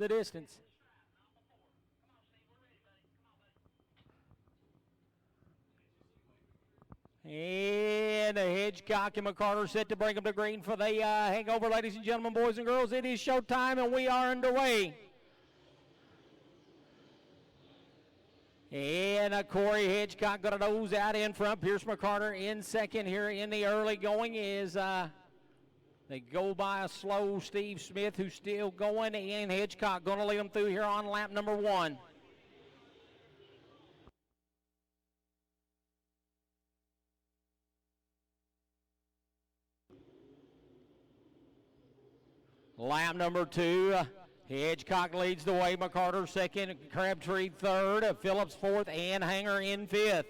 the distance. And Hedgecock and McCarter set to bring them to green for the hangover, ladies and gentlemen, boys and girls. It is showtime, and we are underway. And Corey Hedgecock got a nose out in front. Pierce McCarter in second here in the early going is they go by a slow Steve Smith, who's still going, and Hedgecock going to lead them through here on lap number 1. Lap number 2, Hedgecock leads the way. McCarter second, Crabtree third, Phillips fourth, and Hanger in fifth.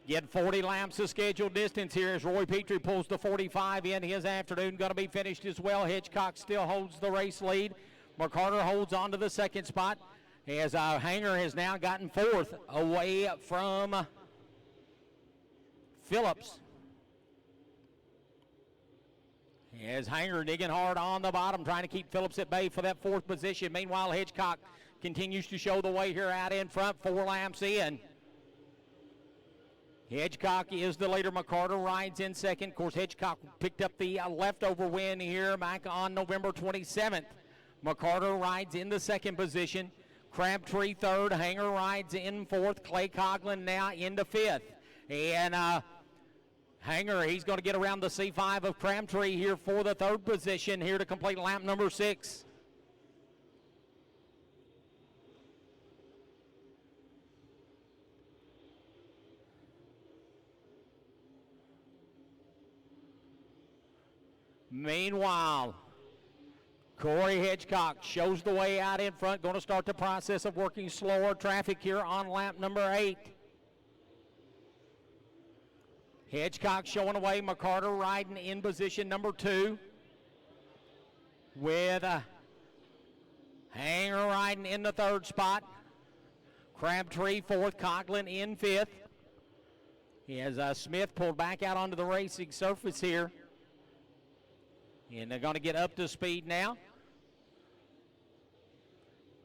Get 40 laps of scheduled distance here as Roy Petrie pulls the 45 in his afternoon. Going to be finished as well. Hedgecock still holds the race lead. McCarter holds on to the second spot as Hanger has now gotten fourth away from Phillips. As Hanger digging hard on the bottom, trying to keep Phillips at bay for that fourth position. Meanwhile, Hedgecock continues to show the way here out in front, 4 laps in. Hedgecock is the leader. McCarter rides in second. Of course, Hedgecock picked up the leftover win here back on November 27th. McCarter rides in the second position. Crabtree third. Hanger rides in fourth. Clay Coughlin now into fifth. And Hanger, he's going to get around the C5 of Crabtree here for the third position here to complete lap number 6. Meanwhile, Corey Hedgecock shows the way out in front, going to start the process of working slower traffic here on lap number 8. Hedgecock showing away. McCarter riding in position number 2 with Hanger riding in the third spot. Crabtree fourth, Coughlin in fifth. As Smith pulled back out onto the racing surface here. And they're going to get up to speed now.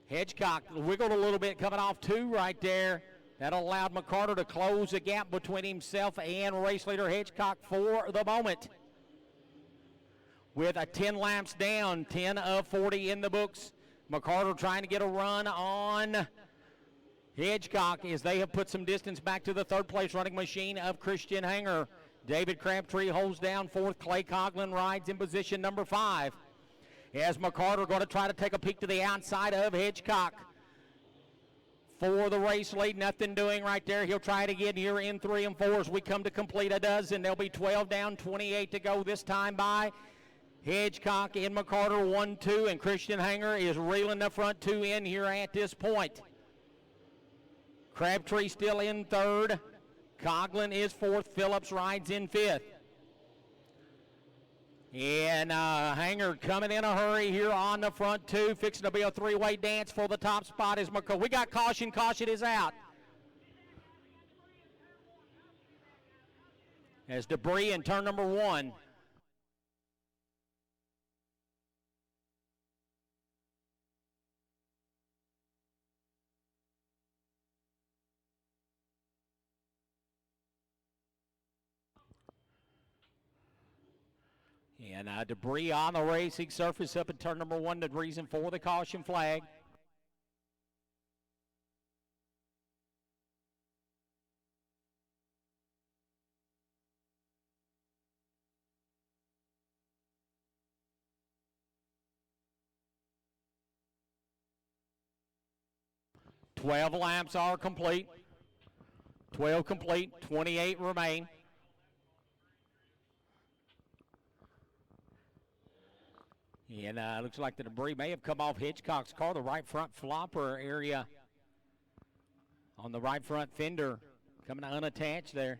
Hedgecock wiggled a little bit coming off 2 right there. That allowed McCarter to close the gap between himself and race leader Hedgecock for the moment. With 10 laps down, 10 of 40 in the books. McCarter trying to get a run on Hedgecock as they have put some distance back to the third place running machine of Christian Hanger. David Crabtree holds down fourth. Clay Coughlin rides in position number 5. As McCarter going to try to take a peek to the outside of Hedgecock. For the race lead, nothing doing right there. He'll try it again here in 3 and 4 as we come to complete a dozen. There'll be 12 down, 28 to go this time by Hedgecock and McCarter 1-2, and Christian Hanger is reeling the front 2 in here at this point. Crabtree still in third. Coughlin is fourth. Phillips rides in fifth. And Hanger coming in a hurry here on the front 2. Fixing to be a 3-way dance for the top spot is McCarter. We got caution. Caution is out. As debris in turn number 1. And debris on the racing surface up at turn number 1, the reason for the caution flag. "12 laps are complete. 12 complete, 28 remain. And looks like the debris may have come off Hitchcock's car, the right front flopper area on the right front fender, coming unattached there.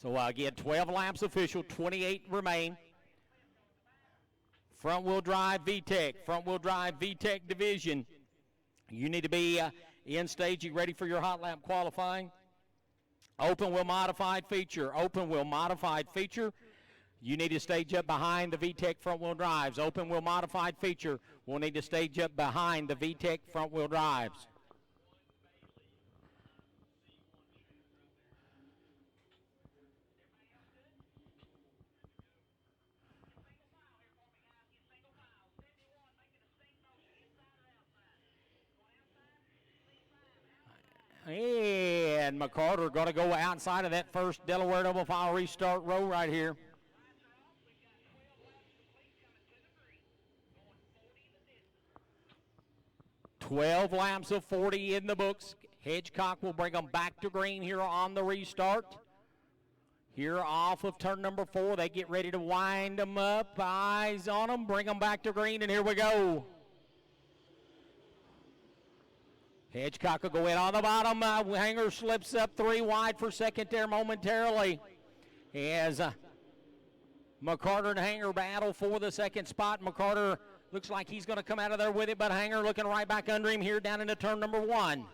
So again, 12 laps official, 28 remain. Front-wheel drive VTEC division. You need to be in staging, ready for your hot lap qualifying. Open wheel modified feature. You need to stage up behind the VTEC front-wheel drives. Open wheel modified feature will need to stage up behind the VTEC front-wheel drives. And McCarter going to go outside of that first Delaware double file restart row right here. "12 laps of 40 in the books. Hedgecock will bring them back to green here on the restart. Here off of turn number 4, they get ready to wind them up. Eyes on them, bring them back to green, and here we go. Hedgecock will go in on the bottom. Hanger slips up 3 wide for second there momentarily. As McCarter and Hanger battle for the second spot. McCarter looks like he's going to come out of there with it, but Hanger looking right back under him here down into turn number 1.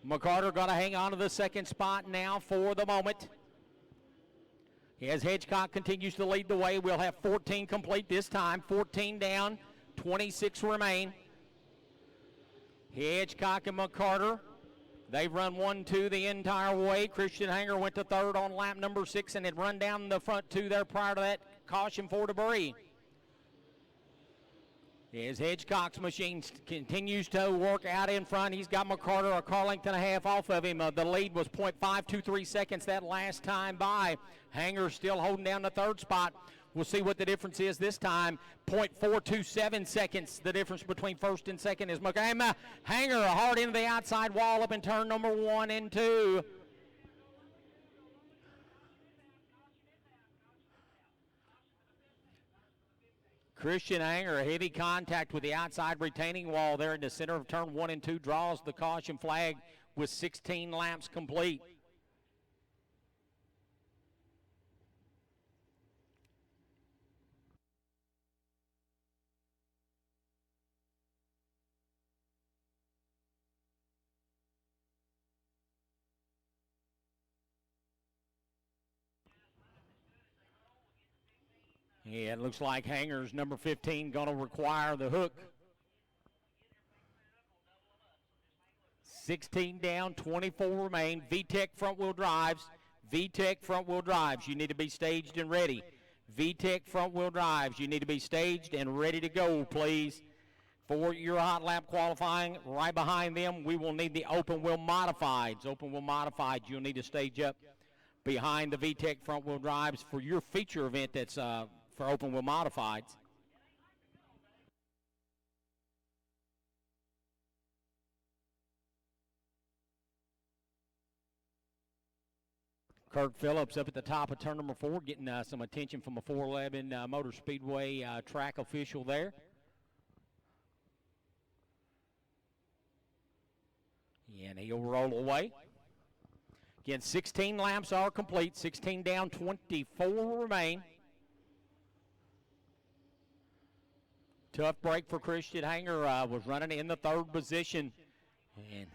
McCarter going to hang on to the second spot now for the moment. As Hedgecock continues to lead the way, we'll have 14 complete this time. 14 down, 26 remain. Hedgecock and McCarter, they've run 1-2 the entire way. Christian Hanger went to third on lap number 6 and had run down the front 2 there prior to that caution for debris. As Hedgecock's machine continues to work out in front, he's got McCarter a car length and a half off of him. The lead was 0.523 seconds that last time by. Hanger still holding down the third spot. We'll see what the difference is this time. 0.427 seconds, the difference between first and second is McCarter. Hanger hard into the outside wall up in turn number 1 and 2. Christian Hanger, heavy contact with the outside retaining wall there in the center of turn 1 and 2, draws the caution flag with 16 laps complete. Yeah, it looks like Hanger's number 15 going to require the hook. 16 down, 24 remain. VTEC front-wheel drives. VTEC front-wheel drives. You need to be staged and ready. VTEC front-wheel drives. You need to be staged and ready to go, please. For your hot lap qualifying, right behind them, we will need the open-wheel modifieds. Open-wheel modifieds, you'll need to stage up behind the VTEC front-wheel drives for your feature event that's for open-wheel modifieds. Kurt Phillips up at the top of turn number 4, getting some attention from a 411 Motor Speedway track official there. And he'll roll away. Again, 16 laps are complete. 16 down, 24 remain. Tough break for Christian Hanger. Was running in the third position. And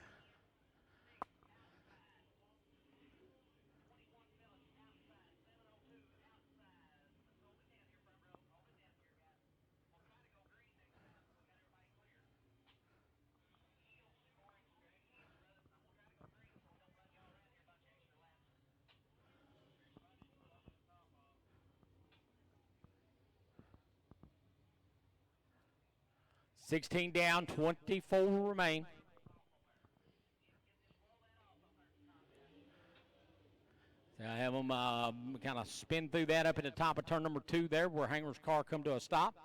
$16 down, 24 remain. So I have them kind of spin through that up at the top of turn number 2 there where Hanger's car come to a stop.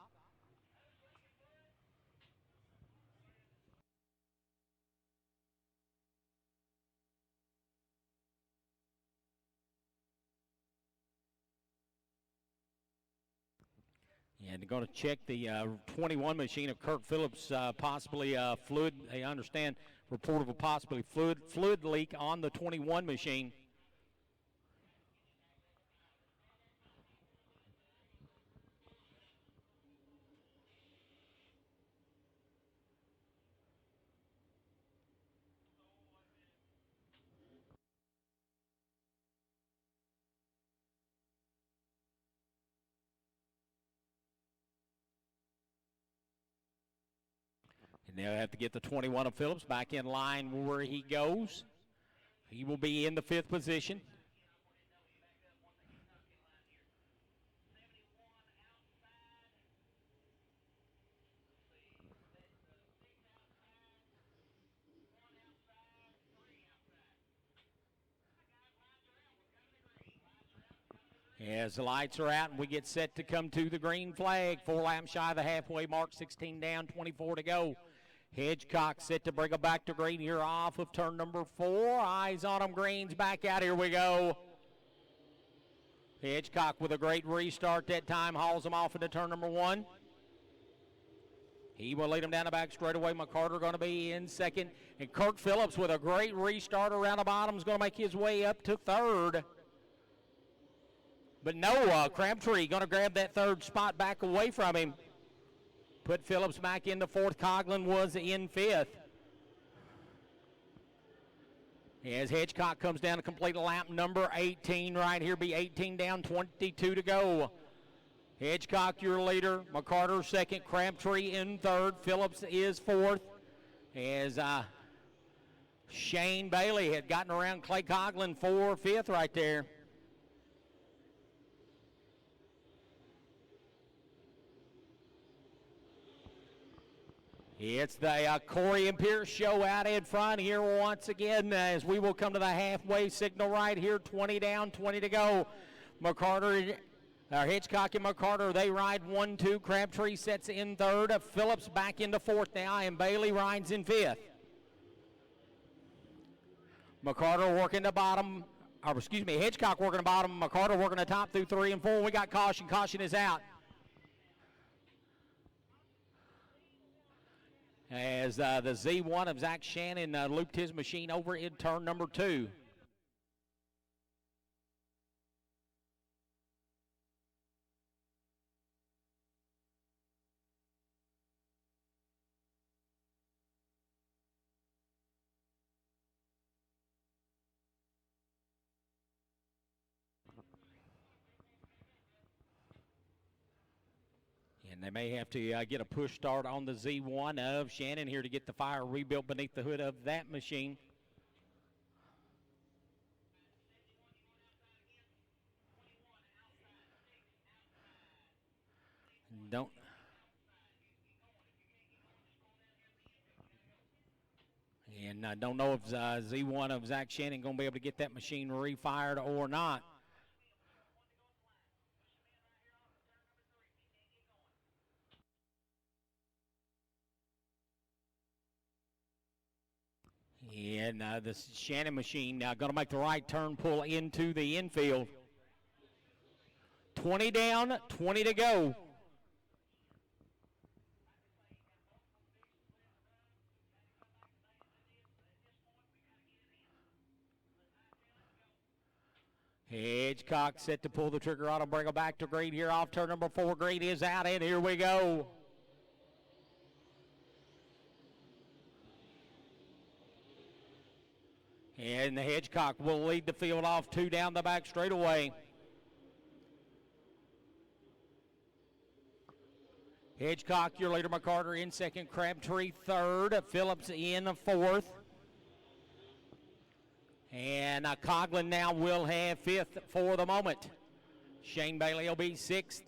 And they're going to check the 21 machine of Kurt Phillips, possibly fluid. They understand report of a possibly fluid leak on the 21 machine. And they'll have to get the 21 of Phillips back in line where he goes. He will be in the 5th position. As the lights are out and we get set to come to the green flag, 4 laps shy of the halfway mark, 16 down, 24 to go. Hedgecock set to bring them back to green here off of turn number 4. Eyes on them, greens back out, here we go. Hedgecock with a great restart that time, hauls them off into turn number 1. He will lead them down the back straightaway. McCarter going to be in second. And Kirk Phillips with a great restart around the bottom is going to make his way up to 3rd. But no, Crabtree going to grab that 3rd spot back away from him. Put Phillips back into 4th. Coughlin was in 5th. As Hedgecock comes down to complete lap number 18 right here, be 18 down, 22 to go. Hedgecock, your leader. McCarter 2nd. Crabtree in 3rd. Phillips is 4th. As Shane Bailey had gotten around Clay Coughlin for 5th right there. It's the Corey and Pierce show out in front here once again as we will come to the halfway signal right here. 20 down, 20 to go. Hitchcock and McCarter, they ride 1-2. Crabtree sets in 3rd. Phillips back into 4th now, and Bailey rides in 5th. McCarter working the bottom, Hitchcock working the bottom. McCarter working the top through 3 and 4. We got caution. Caution is out. As the Z1 of Zach Shannon looped his machine over in turn number 2. And they may have to get a push start on the Z1 of Shannon here to get the fire rebuilt beneath the hood of that machine. Don't know if Z1 of Zach Shannon going to be able to get that machine refired or not. And the Shannon machine now going to make the right turn, pull into the infield. 20 down, 20 to go. Hedgecock set to pull the trigger on and bring it back to green here off turn number 4. Green is out, and here we go. And the Hedgecock will lead the field off 2 down the back straightaway. Hedgecock, your leader. McCarter in 2nd. Crabtree 3rd. Phillips in 4th. And Coughlin now will have 5th for the moment. Shane Bailey will be 6th.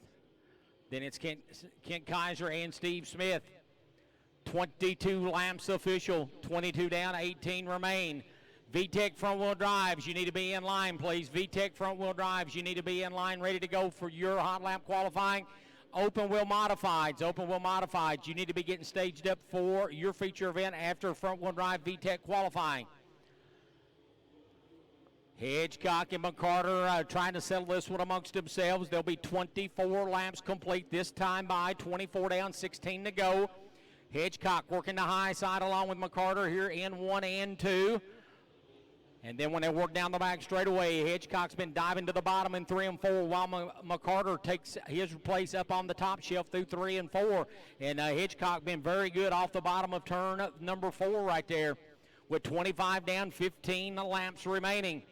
Then it's Kent Kaiser and Steve Smith. 22 laps official. 22 down, 18 remain. VTEC front wheel drives, you need to be in line, please. VTEC front wheel drives, you need to be in line, ready to go for your hot lap qualifying. Open wheel modifieds, you need to be getting staged up for your feature event after front wheel drive VTEC qualifying. Hedgecock and McCarter trying to settle this one amongst themselves. There'll be 24 laps complete this time by 24 down, 16 to go. Hedgecock working the high side along with McCarter here in 1 and 2. And then when they work down the back straightaway, Hedgecock's been diving to the bottom in 3 and 4 while McCarter takes his place up on the top shelf through 3 and 4. And Hedgecock been very good off the bottom of turn number 4 right there with 25 down, 15 laps remaining.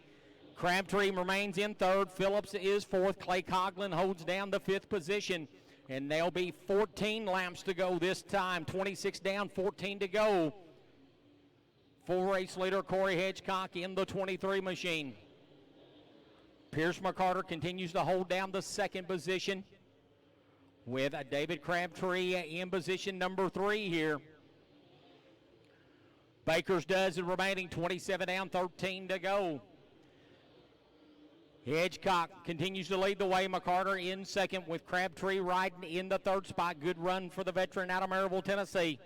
Crabtree remains in 3rd. Phillips is 4th. Clay Coughlin holds down the 5th position. And there'll be 14 laps to go this time. 26 down, 14 to go for race leader Corey Hedgecock in the 23 machine. Pierce McCarter continues to hold down the second position with David Crabtree in position number 3 here. Baker's dozen remaining, 27 down, 13 to go. Hedgecock continues to lead the way. McCarter in second with Crabtree riding in the third spot. Good run for the veteran out of Maryville, Tennessee.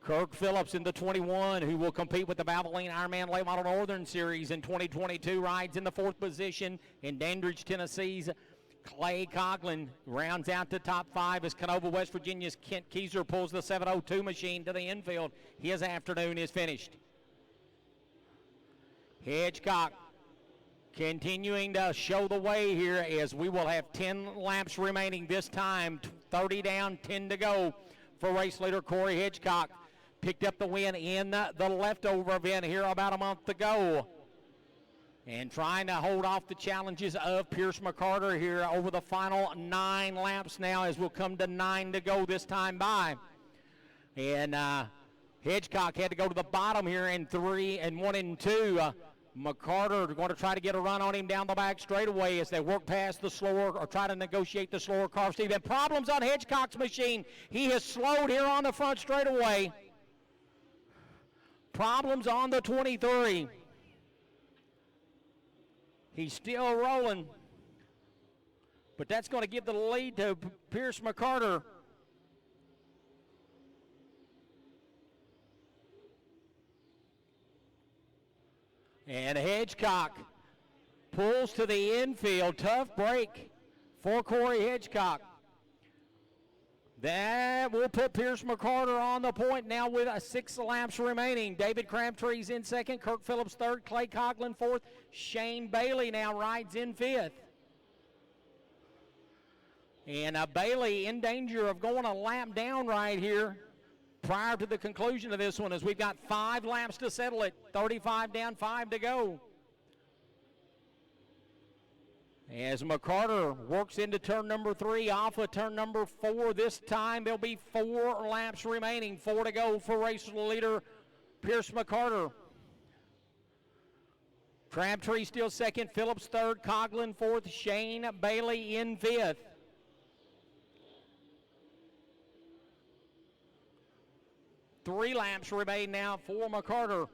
Kirk Phillips in the 21, who will compete with the Valvoline Ironman Late Model Northern Series in 2022, rides in the 4th position. In Dandridge, Tennessee's Clay Coughlin rounds out to top 5 as Canova, West Virginia's Kent Keyser pulls the 702 machine to the infield. His afternoon is finished. Hedgecock continuing to show the way here as we will have 10 laps remaining this time. 30 down, 10 to go for race leader Corey Hedgecock. Picked up the win in the leftover event here about a month ago. And trying to hold off the challenges of Pierce McCarter here over the final 9 laps now as we'll come to 9 to go this time by. And Hedgecock had to go to the bottom here in 3 and 1 and 2. McCarter going to try to get a run on him down the back straightaway as they work past the slower or try to negotiate the slower car. Steve, and problems on Hedgecock's machine. He has slowed here on the front straightaway. Problems on the 23. He's still rolling, but that's going to give the lead to Pierce McCarter. And Hedgecock pulls to the infield. Tough break for Corey Hedgecock. That will put Pierce McCarter on the point now with 6 laps remaining. David Crabtree's in second, Kirk Phillips third, Clay Coughlin fourth. Shane Bailey now rides in 5th. And Bailey in danger of going a lap down right here prior to the conclusion of this one as we've got 5 laps to settle it. 35 down, 5 to go. As McCarter works into turn number 3, off of turn number 4 this time. There'll be 4 laps remaining, 4 to go for race leader Pierce McCarter. Crabtree still second, Phillips third, Coughlin fourth, Shane Bailey in 5th. Three laps remain now for McCarter.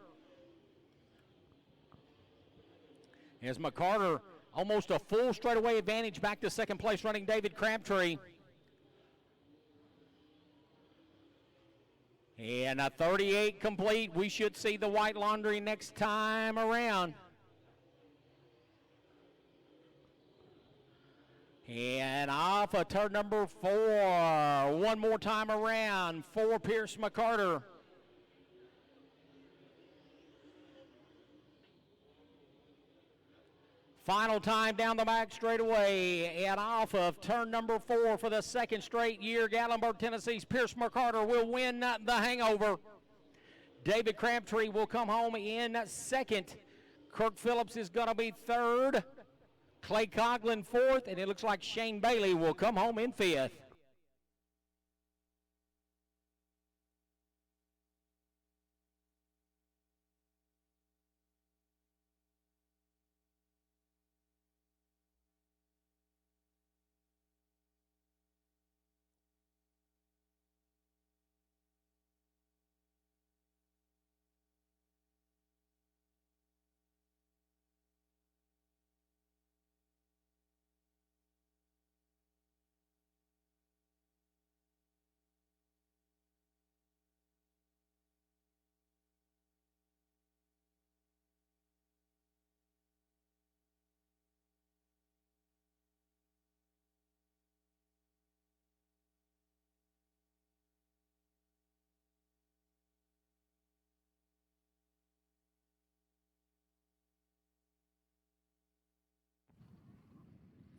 As McCarter almost a full straightaway advantage back to second place running David Crabtree. And a 38 complete. We should see the white laundry next time around. And off of turn number 4. One more time around for Pierce McCarter. Final time down the back straightaway and off of turn number 4 for the second straight year. Gatlinburg, Tennessee's Pierce McCarter will win the hangover. David Crabtree will come home in second. Kirk Phillips is going to be third. Clay Coughlin fourth, and it looks like Shane Bailey will come home in 5th.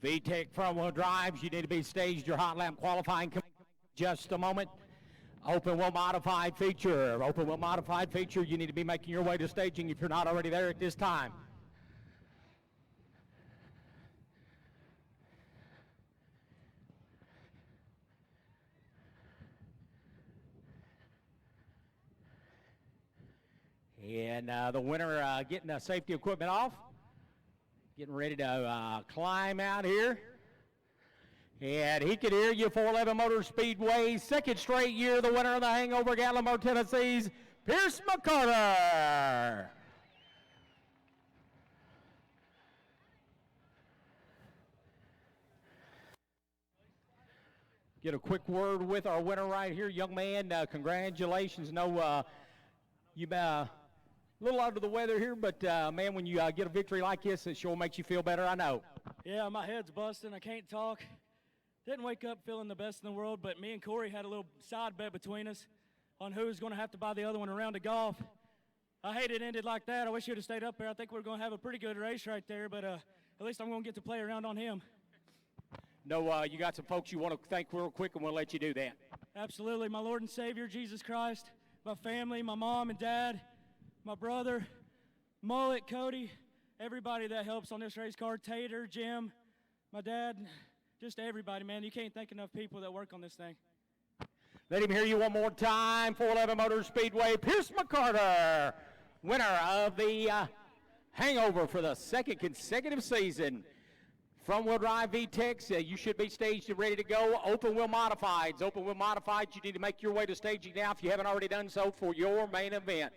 VTEC front-wheel drives, you need to be staged your hot lap qualifying. Just a moment. Open wheel modified feature. Open wheel modified feature, you need to be making your way to staging if you're not already there at this time. And the winner getting safety equipment off, getting ready to climb out here. And he could hear you, 411 Motor Speedway, second straight year, the winner of the Hangover, Gallimore, Tennessee's Pierce McCarter. Get a quick word with our winner right here, young man. Congratulations. No, you've been a little under the weather here, but man, when you get a victory like this, it sure makes you feel better, I know. Yeah, my head's busting. I can't talk. Didn't wake up feeling the best in the world, but me and Corey had a little side bet between us on who's going to have to buy the other one a round of golf. I hate it ended like that. I wish you'd have stayed up there. I think we're going to have a pretty good race right there, but at least I'm going to get to play around on him. No, you got some folks you want to thank real quick, and we'll let you do that. Absolutely. My Lord and Savior, Jesus Christ, my family, my mom and dad, my brother, Mullet, Cody, everybody that helps on this race car, Tater, Jim, my dad, just everybody, man. You can't thank enough people that work on this thing. Let him hear you one more time. 411 Motor Speedway, Pierce McCarter, winner of the Hangover for the second consecutive season. Front wheel drive VTEX, you should be staged and ready to go. Open wheel modifieds. Open wheel modifieds, you need to make your way to staging now if you haven't already done so for your main event.